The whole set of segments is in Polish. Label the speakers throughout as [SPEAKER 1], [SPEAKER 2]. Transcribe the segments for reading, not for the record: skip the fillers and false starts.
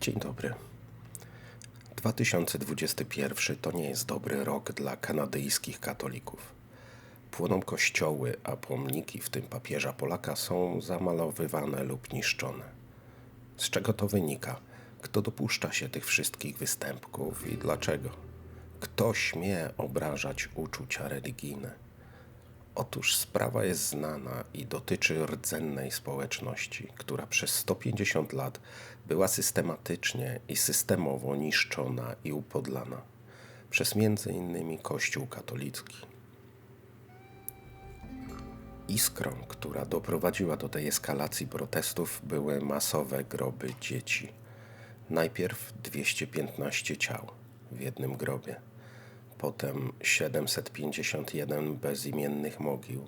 [SPEAKER 1] Dzień dobry. 2021 to nie jest dobry rok dla kanadyjskich katolików. Płoną kościoły, a pomniki, w tym papieża Polaka, są zamalowywane lub niszczone. Z czego to wynika? Kto dopuszcza się tych wszystkich występków i dlaczego? Kto śmie obrażać uczucia religijne? Otóż sprawa jest znana i dotyczy rdzennej społeczności, która przez 150 lat była systematycznie i systemowo niszczona i upodlana przez m.in. Kościół katolicki. Iskrą, która doprowadziła do tej eskalacji protestów, były masowe groby dzieci. Najpierw 215 ciał w jednym grobie. Potem 751 bezimiennych mogił,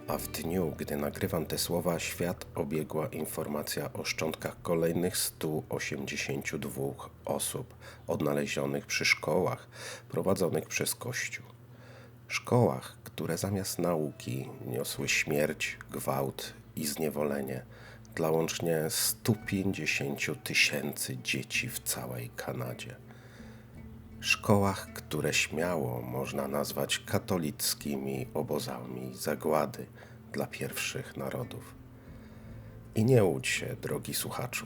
[SPEAKER 1] a w dniu, gdy nagrywam te słowa, świat obiegła informacja o szczątkach kolejnych 182 osób odnalezionych przy szkołach prowadzonych przez Kościół. Szkołach, które zamiast nauki niosły śmierć, gwałt i zniewolenie dla łącznie 150 000 dzieci w całej Kanadzie. Szkołach, które śmiało można nazwać katolickimi obozami zagłady dla pierwszych narodów. I nie łudź się, drogi słuchaczu,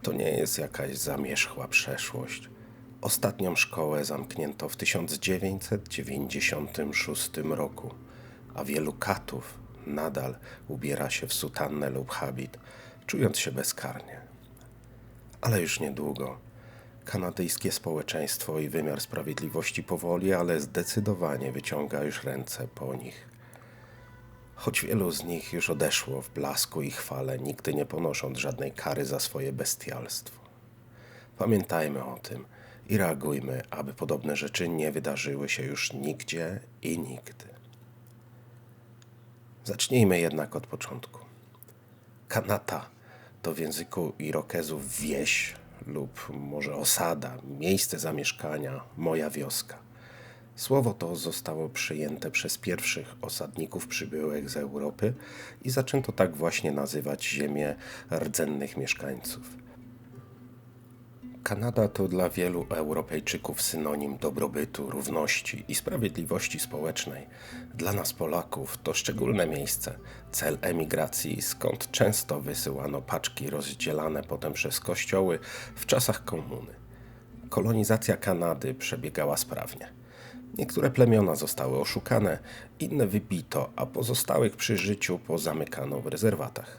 [SPEAKER 1] to nie jest jakaś zamierzchła przeszłość. Ostatnią szkołę zamknięto w 1996 roku, a wielu katów nadal ubiera się w sutannę lub habit, czując się bezkarnie. Ale już niedługo kanadyjskie społeczeństwo i wymiar sprawiedliwości powoli, ale zdecydowanie wyciąga już ręce po nich. Choć wielu z nich już odeszło w blasku i chwale, nigdy nie ponosząc żadnej kary za swoje bestialstwo. Pamiętajmy o tym i reagujmy, aby podobne rzeczy nie wydarzyły się już nigdzie i nigdy. Zacznijmy jednak od początku. Kanata to w języku Irokezów wieś lub może osada, miejsce zamieszkania, moja wioska. Słowo to zostało przyjęte przez pierwszych osadników przybyłych z Europy i zaczęto tak właśnie nazywać ziemię rdzennych mieszkańców. Kanada to dla wielu Europejczyków synonim dobrobytu, równości i sprawiedliwości społecznej. Dla nas Polaków to szczególne miejsce, cel emigracji, skąd często wysyłano paczki rozdzielane potem przez kościoły w czasach komuny. Kolonizacja Kanady przebiegała sprawnie. Niektóre plemiona zostały oszukane, inne wybito, a pozostałych przy życiu pozamykano w rezerwatach.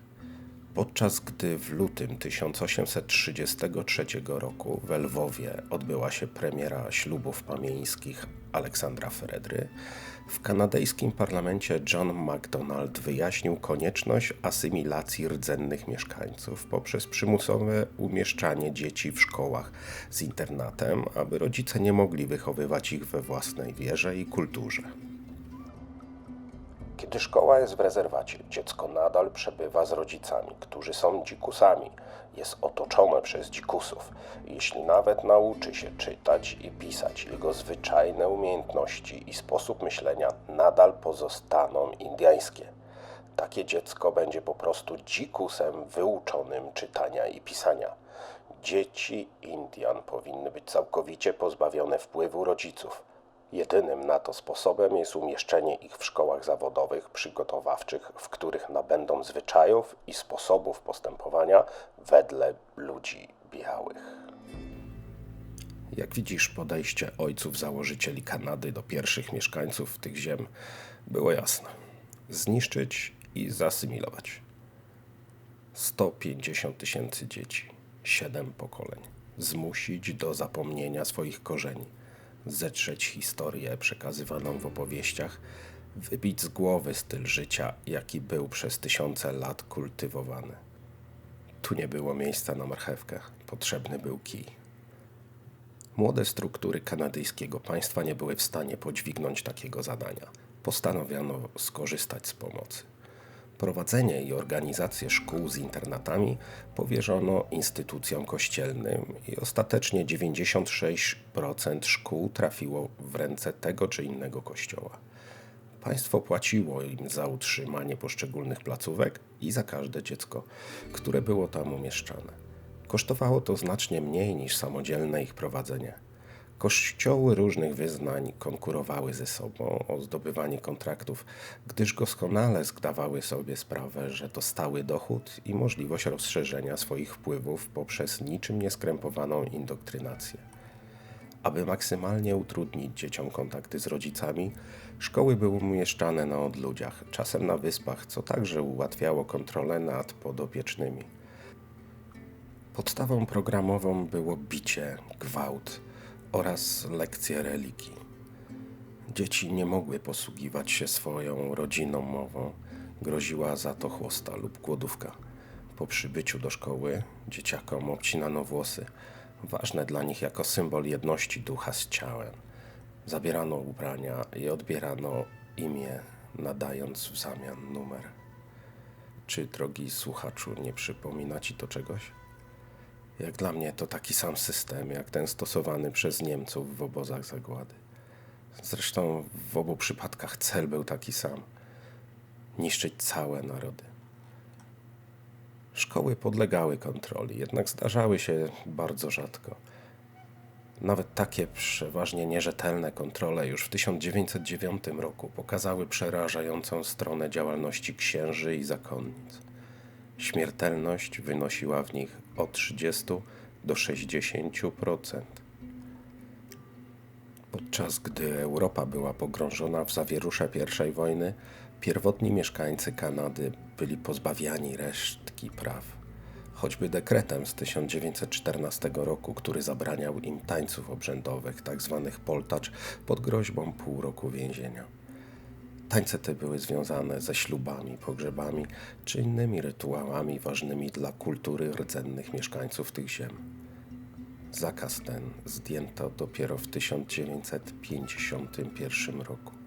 [SPEAKER 1] Podczas gdy w lutym 1833 roku w Lwowie odbyła się premiera ślubów pamieńskich Aleksandra Fredry, w kanadyjskim parlamencie John Macdonald wyjaśnił konieczność asymilacji rdzennych mieszkańców poprzez przymusowe umieszczanie dzieci w szkołach z internatem, aby rodzice nie mogli wychowywać ich we własnej wierze i kulturze. Kiedy szkoła jest w rezerwacie, dziecko nadal przebywa z rodzicami, którzy są dzikusami. Jest otoczone przez dzikusów. Jeśli nawet nauczy się czytać i pisać, jego zwyczajne umiejętności i sposób myślenia nadal pozostaną indyjskie. Takie dziecko będzie po prostu dzikusem wyuczonym czytania i pisania. Dzieci Indian powinny być całkowicie pozbawione wpływu rodziców. Jedynym na to sposobem jest umieszczenie ich w szkołach zawodowych, przygotowawczych, w których nabędą zwyczajów i sposobów postępowania wedle ludzi białych. Jak widzisz, podejście ojców założycieli Kanady do pierwszych mieszkańców tych ziem było jasne. Zniszczyć i zasymilować. 150 000 dzieci, 7 pokoleń. Zmusić do zapomnienia swoich korzeni. Zetrzeć historię przekazywaną w opowieściach, wybić z głowy styl życia, jaki był przez tysiące lat kultywowany. Tu nie było miejsca na marchewkę, potrzebny był kij. Młode struktury kanadyjskiego państwa nie były w stanie podźwignąć takiego zadania. Postanowiono skorzystać z pomocy. Prowadzenie i organizację szkół z internatami powierzono instytucjom kościelnym i ostatecznie 96% szkół trafiło w ręce tego czy innego kościoła. Państwo płaciło im za utrzymanie poszczególnych placówek i za każde dziecko, które było tam umieszczane. Kosztowało to znacznie mniej niż samodzielne ich prowadzenie. Kościoły różnych wyznań konkurowały ze sobą o zdobywanie kontraktów, gdyż doskonale zdawały sobie sprawę, że to stały dochód i możliwość rozszerzenia swoich wpływów poprzez niczym nieskrępowaną indoktrynację. Aby maksymalnie utrudnić dzieciom kontakty z rodzicami, szkoły były umieszczane na odludziach, czasem na wyspach, co także ułatwiało kontrolę nad podopiecznymi. Podstawą programową było bicie, gwałt oraz lekcje religii. Dzieci nie mogły posługiwać się swoją rodzinną mową, groziła za to chłosta lub głodówka. Po przybyciu do szkoły dzieciakom obcinano włosy, ważne dla nich jako symbol jedności ducha z ciałem. Zabierano ubrania i odbierano imię, nadając w zamian numer. Czy, drogi słuchaczu, nie przypomina ci to czegoś? Jak dla mnie to taki sam system, jak ten stosowany przez Niemców w obozach zagłady. Zresztą w obu przypadkach cel był taki sam. Niszczyć całe narody. Szkoły podlegały kontroli, jednak zdarzały się bardzo rzadko. Nawet takie przeważnie nierzetelne kontrole już w 1909 roku pokazały przerażającą stronę działalności księży i zakonnic. Śmiertelność wynosiła w nich od 30 do 60%. Podczas gdy Europa była pogrążona w zawierusze I wojny, pierwotni mieszkańcy Kanady byli pozbawiani resztki praw. Choćby dekretem z 1914 roku, który zabraniał im tańców obrzędowych, tzw. poltacz, pod groźbą pół roku więzienia. Tańce te były związane ze ślubami, pogrzebami czy innymi rytuałami ważnymi dla kultury rdzennych mieszkańców tych ziem. Zakaz ten zdjęto dopiero w 1951 roku.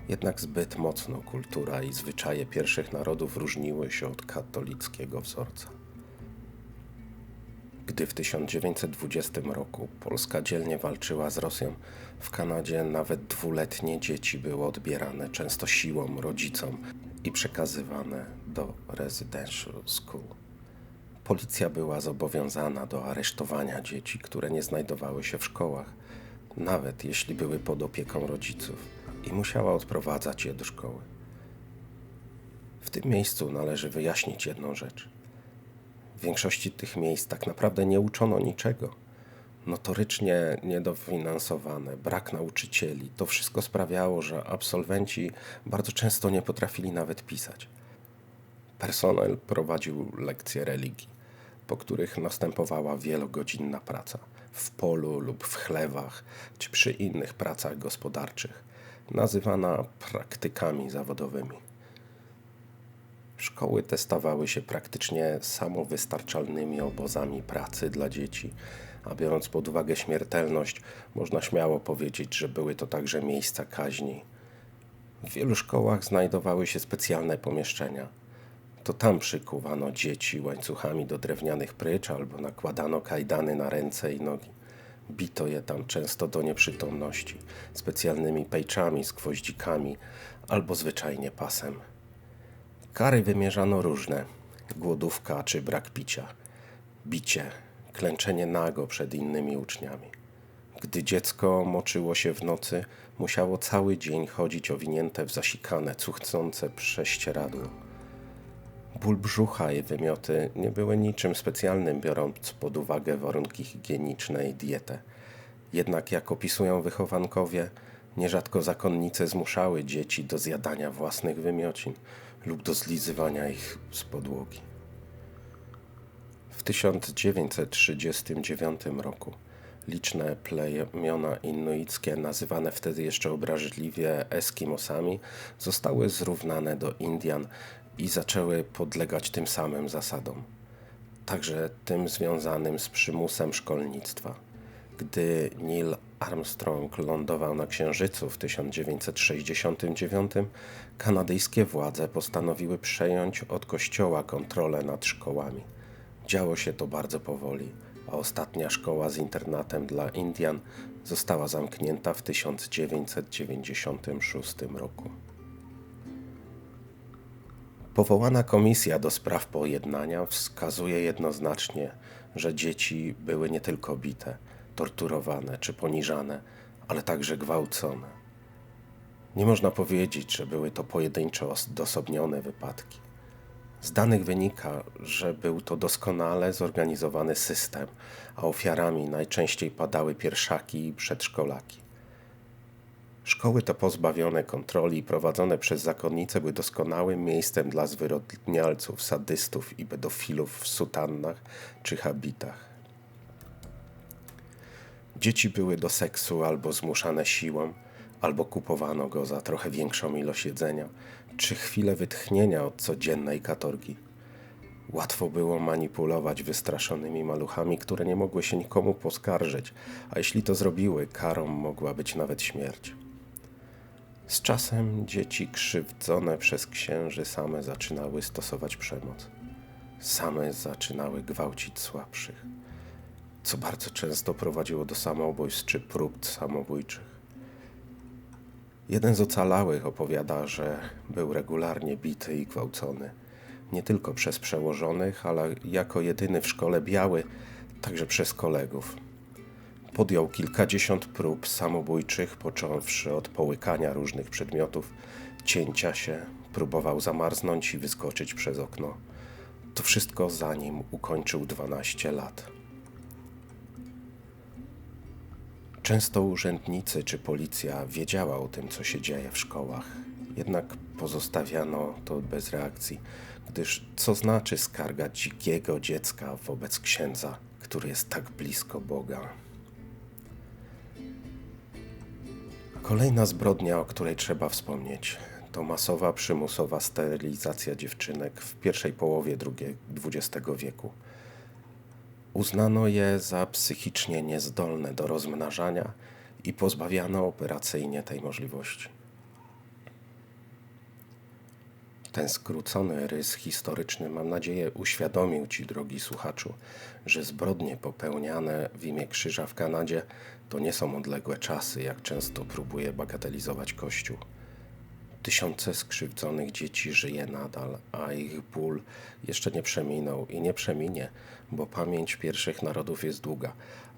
[SPEAKER 1] Jednak zbyt mocno kultura i zwyczaje pierwszych narodów różniły się od katolickiego wzorca. Gdy w 1920 roku Polska dzielnie walczyła z Rosją, w Kanadzie nawet 2-letnie dzieci były odbierane często siłą rodzicom i przekazywane do residential school. Policja była zobowiązana do aresztowania dzieci, które nie znajdowały się w szkołach, nawet jeśli były pod opieką rodziców, i musiała odprowadzać je do szkoły. W tym miejscu należy wyjaśnić jedną rzecz. W większości tych miejsc tak naprawdę nie uczono niczego. Notorycznie niedofinansowane, brak nauczycieli, to wszystko sprawiało, że absolwenci bardzo często nie potrafili nawet pisać. Personel prowadził lekcje religii, po których następowała wielogodzinna praca w polu lub w chlewach, czy przy innych pracach gospodarczych, nazywana praktykami zawodowymi. Szkoły te stawały się praktycznie samowystarczalnymi obozami pracy dla dzieci, a biorąc pod uwagę śmiertelność, można śmiało powiedzieć, że były to także miejsca kaźni. W wielu szkołach znajdowały się specjalne pomieszczenia. To tam przykuwano dzieci łańcuchami do drewnianych prycz albo nakładano kajdany na ręce i nogi. Bito je tam często do nieprzytomności, specjalnymi pejczami z gwoździkami albo zwyczajnie pasem. Kary wymierzano różne: głodówka czy brak picia, bicie, klęczenie nago przed innymi uczniami. Gdy dziecko moczyło się w nocy, musiało cały dzień chodzić owinięte w zasikane, cuchnące prześcieradło. Ból brzucha i wymioty nie były niczym specjalnym, biorąc pod uwagę warunki higieniczne i dietę. Jednak, jak opisują wychowankowie, nierzadko zakonnice zmuszały dzieci do zjadania własnych wymiocin lub do zlizywania ich z podłogi. W 1939 roku liczne plemiona inuickie, nazywane wtedy jeszcze obraźliwie Eskimosami, zostały zrównane do Indian i zaczęły podlegać tym samym zasadom, także tym związanym z przymusem szkolnictwa. Gdy Neil Armstrong lądował na Księżycu w 1969, kanadyjskie władze postanowiły przejąć od Kościoła kontrolę nad szkołami. Działo się to bardzo powoli, a ostatnia szkoła z internatem dla Indian została zamknięta w 1996 roku. Powołana komisja do spraw pojednania wskazuje jednoznacznie, że dzieci były nie tylko bite, torturowane czy poniżane, ale także gwałcone. Nie można powiedzieć, że były to pojedynczo odosobnione wypadki. Z danych wynika, że był to doskonale zorganizowany system, a ofiarami najczęściej padały pierwszaki i przedszkolaki. Szkoły te pozbawione kontroli i prowadzone przez zakonnice były doskonałym miejscem dla zwyrodnialców, sadystów i pedofilów w sutannach czy habitach. Dzieci były do seksu albo zmuszane siłą, albo kupowano go za trochę większą ilość jedzenia, czy chwilę wytchnienia od codziennej katorgi. Łatwo było manipulować wystraszonymi maluchami, które nie mogły się nikomu poskarżyć, a jeśli to zrobiły, karą mogła być nawet śmierć. Z czasem dzieci krzywdzone przez księży same zaczynały stosować przemoc. Same zaczynały gwałcić słabszych, co bardzo często prowadziło do samobójstw czy prób samobójczych. Jeden z ocalałych opowiada, że był regularnie bity i gwałcony, nie tylko przez przełożonych, ale jako jedyny w szkole biały, także przez kolegów. Podjął kilkadziesiąt prób samobójczych, począwszy od połykania różnych przedmiotów, cięcia się, próbował zamarznąć i wyskoczyć przez okno. To wszystko zanim ukończył 12 lat. Często urzędnicy czy policja wiedziała o tym, co się dzieje w szkołach, jednak pozostawiano to bez reakcji, gdyż co znaczy skarga dzikiego dziecka wobec księdza, który jest tak blisko Boga? Kolejna zbrodnia, o której trzeba wspomnieć, to masowa, przymusowa sterylizacja dziewczynek w pierwszej połowie XX wieku. Uznano je za psychicznie niezdolne do rozmnażania i pozbawiano operacyjnie tej możliwości. Ten skrócony rys historyczny, mam nadzieję, uświadomił Ci, drogi słuchaczu, że zbrodnie popełniane w imię krzyża w Kanadzie to nie są odległe czasy, jak często próbuje bagatelizować Kościół. Tysiące skrzywdzonych dzieci żyje nadal, a ich ból jeszcze nie przeminął i nie przeminie, bo pamięć pierwszych narodów jest długa,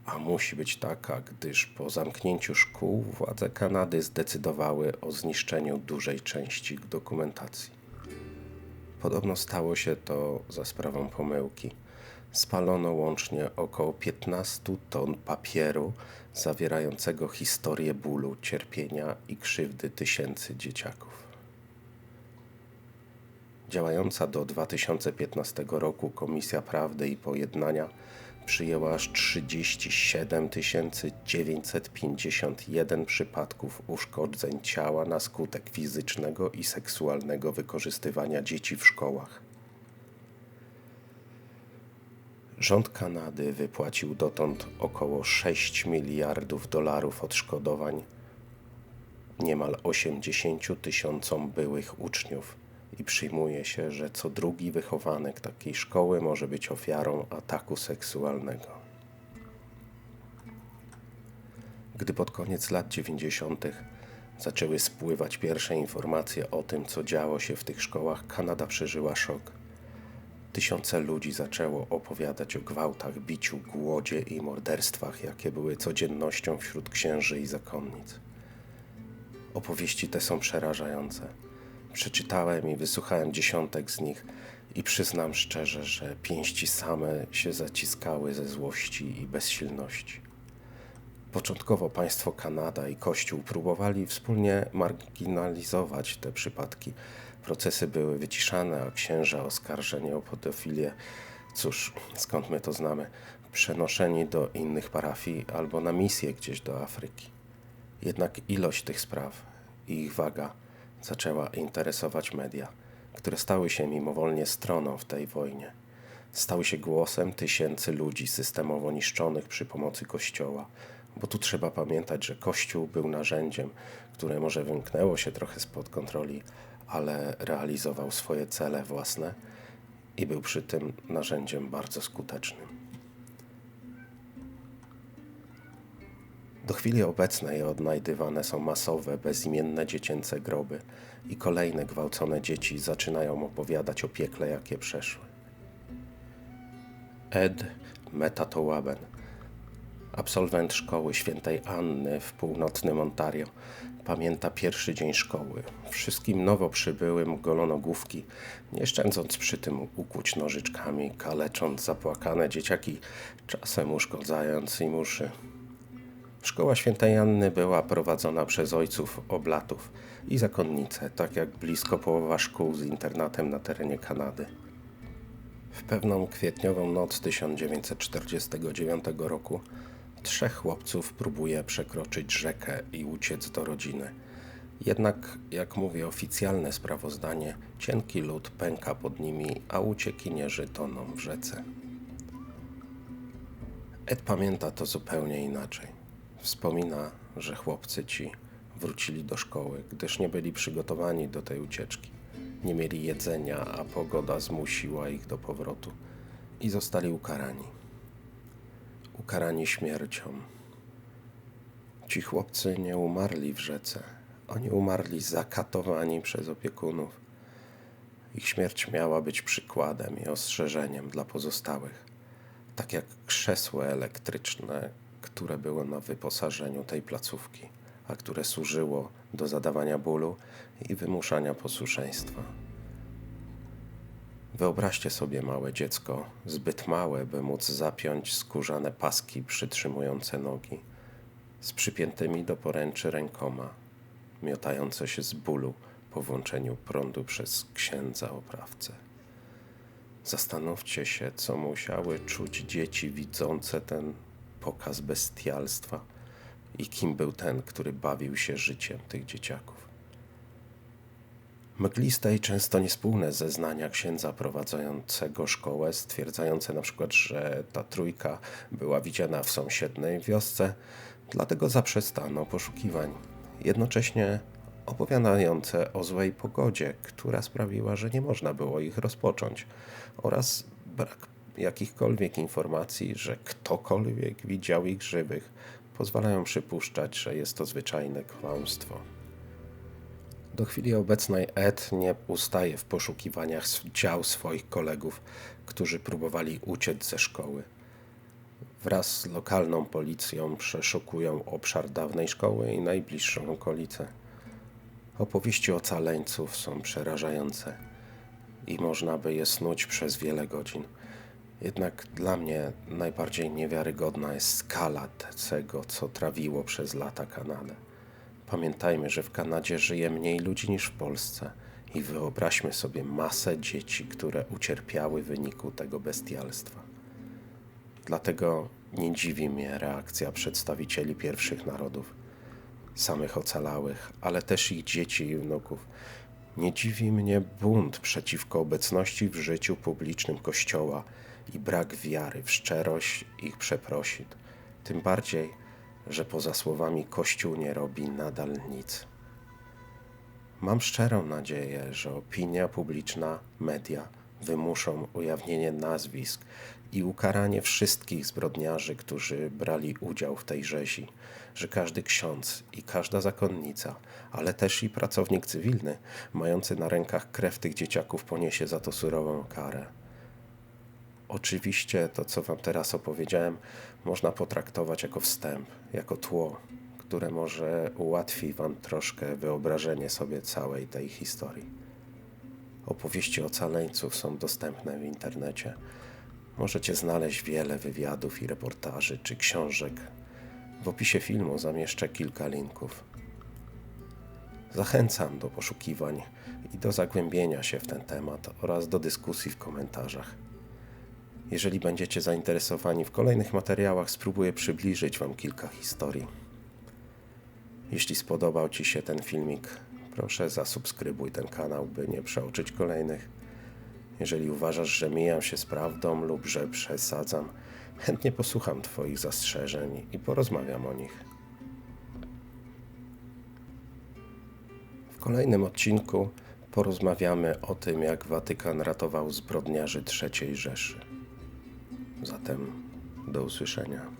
[SPEAKER 1] a musi być taka, gdyż po zamknięciu szkół władze Kanady zdecydowały o zniszczeniu dużej części dokumentacji. Podobno stało się to za sprawą pomyłki. Spalono łącznie około 15 ton papieru zawierającego historię bólu, cierpienia i krzywdy tysięcy dzieciaków. Działająca do 2015 roku Komisja Prawdy i Pojednania przyjęła aż 37 951 przypadków uszkodzeń ciała na skutek fizycznego i seksualnego wykorzystywania dzieci w szkołach. Rząd Kanady wypłacił dotąd około 6 miliardów dolarów odszkodowań niemal 80 000 byłych uczniów i przyjmuje się, że co drugi wychowanek takiej szkoły może być ofiarą ataku seksualnego. Gdy pod koniec lat 90. zaczęły spływać pierwsze informacje o tym, co działo się w tych szkołach, Kanada przeżyła szok. Tysiące ludzi zaczęło opowiadać o gwałtach, biciu, głodzie i morderstwach, jakie były codziennością wśród księży i zakonnic. Opowieści te są przerażające. Przeczytałem i wysłuchałem dziesiątek z nich i przyznam szczerze, że pięści same się zaciskały ze złości i bezsilności. Początkowo państwo Kanada i Kościół próbowali wspólnie marginalizować te przypadki. Procesy były wyciszane, a księża oskarżeni o pedofilię, cóż, skąd my to znamy, przenoszeni do innych parafii albo na misję gdzieś do Afryki. Jednak ilość tych spraw i ich waga zaczęła interesować media, które stały się mimowolnie stroną w tej wojnie. Stały się głosem tysięcy ludzi systemowo niszczonych przy pomocy Kościoła, bo tu trzeba pamiętać, że Kościół był narzędziem, które może wymknęło się trochę spod kontroli, ale realizował swoje cele własne i był przy tym narzędziem bardzo skutecznym. Do chwili obecnej odnajdywane są masowe, bezimienne dziecięce groby i kolejne gwałcone dzieci zaczynają opowiadać o piekle, jakie przeszły. Ed Metatołaben, absolwent szkoły świętej Anny w północnym Ontario, pamięta pierwszy dzień szkoły. Wszystkim nowo przybyłym golono główki, nie szczędząc przy tym ukłuć nożyczkami, kalecząc zapłakane dzieciaki, czasem uszkodzając im uszy. Szkoła świętej Anny była prowadzona przez ojców oblatów i zakonnice, tak jak blisko połowa szkół z internatem na terenie Kanady. W pewną kwietniową noc 1949 roku 3 chłopców próbuje przekroczyć rzekę i uciec do rodziny. Jednak, jak mówi oficjalne sprawozdanie, cienki lód pęka pod nimi, a uciekinierzy toną w rzece. Ed pamięta to zupełnie inaczej. Wspomina, że chłopcy ci wrócili do szkoły, gdyż nie byli przygotowani do tej ucieczki. Nie mieli jedzenia, a pogoda zmusiła ich do powrotu i zostali ukarani. Ukarani śmiercią. Ci chłopcy nie umarli w rzece. Oni umarli zakatowani przez opiekunów. Ich śmierć miała być przykładem i ostrzeżeniem dla pozostałych. Tak jak krzesło elektryczne, które było na wyposażeniu tej placówki, a które służyło do zadawania bólu i wymuszania posłuszeństwa. Wyobraźcie sobie małe dziecko, zbyt małe, by móc zapiąć skórzane paski przytrzymujące nogi, z przypiętymi do poręczy rękoma, miotające się z bólu po włączeniu prądu przez księdza oprawcę. Zastanówcie się, co musiały czuć dzieci widzące ten pokaz bestialstwa i kim był ten, który bawił się życiem tych dzieciaków. Mgliste i często niespójne zeznania księdza prowadzącego szkołę, stwierdzające na przykład, że ta trójka była widziana w sąsiedniej wiosce, dlatego zaprzestano poszukiwań. Jednocześnie opowiadające o złej pogodzie, która sprawiła, że nie można było ich rozpocząć, oraz brak jakichkolwiek informacji, że ktokolwiek widział ich żywych, pozwalają przypuszczać, że jest to zwyczajne kłamstwo. Do chwili obecnej Ed nie ustaje w poszukiwaniach dział swoich kolegów, którzy próbowali uciec ze szkoły. Wraz z lokalną policją przeszukują obszar dawnej szkoły i najbliższą okolicę. Opowieści ocaleńców są przerażające i można by je snuć przez wiele godzin. Jednak dla mnie najbardziej niewiarygodna jest skala tego, co trawiło przez lata Kanadę. Pamiętajmy, że w Kanadzie żyje mniej ludzi niż w Polsce i wyobraźmy sobie masę dzieci, które ucierpiały w wyniku tego bestialstwa. Dlatego nie dziwi mnie reakcja przedstawicieli pierwszych narodów, samych ocalałych, ale też ich dzieci i wnuków. Nie dziwi mnie bunt przeciwko obecności w życiu publicznym Kościoła i brak wiary w szczerość ich przeprosin. Tym bardziej, że poza słowami Kościół nie robi nadal nic. Mam szczerą nadzieję, że opinia publiczna, media wymuszą ujawnienie nazwisk i ukaranie wszystkich zbrodniarzy, którzy brali udział w tej rzezi, że każdy ksiądz i każda zakonnica, ale też i pracownik cywilny, mający na rękach krew tych dzieciaków, poniesie za to surową karę. Oczywiście to, co wam teraz opowiedziałem, można potraktować jako wstęp, jako tło, które może ułatwi wam troszkę wyobrażenie sobie całej tej historii. Opowieści ocaleńców są dostępne w internecie. Możecie znaleźć wiele wywiadów i reportaży czy książek. W opisie filmu zamieszczę kilka linków. Zachęcam do poszukiwań i do zagłębienia się w ten temat oraz do dyskusji w komentarzach. Jeżeli będziecie zainteresowani w kolejnych materiałach, spróbuję przybliżyć wam kilka historii. Jeśli spodobał ci się ten filmik, proszę zasubskrybuj ten kanał, by nie przeoczyć kolejnych. Jeżeli uważasz, że mijam się z prawdą lub że przesadzam, chętnie posłucham twoich zastrzeżeń i porozmawiam o nich. W kolejnym odcinku porozmawiamy o tym, jak Watykan ratował zbrodniarzy III Rzeszy. Zatem do usłyszenia.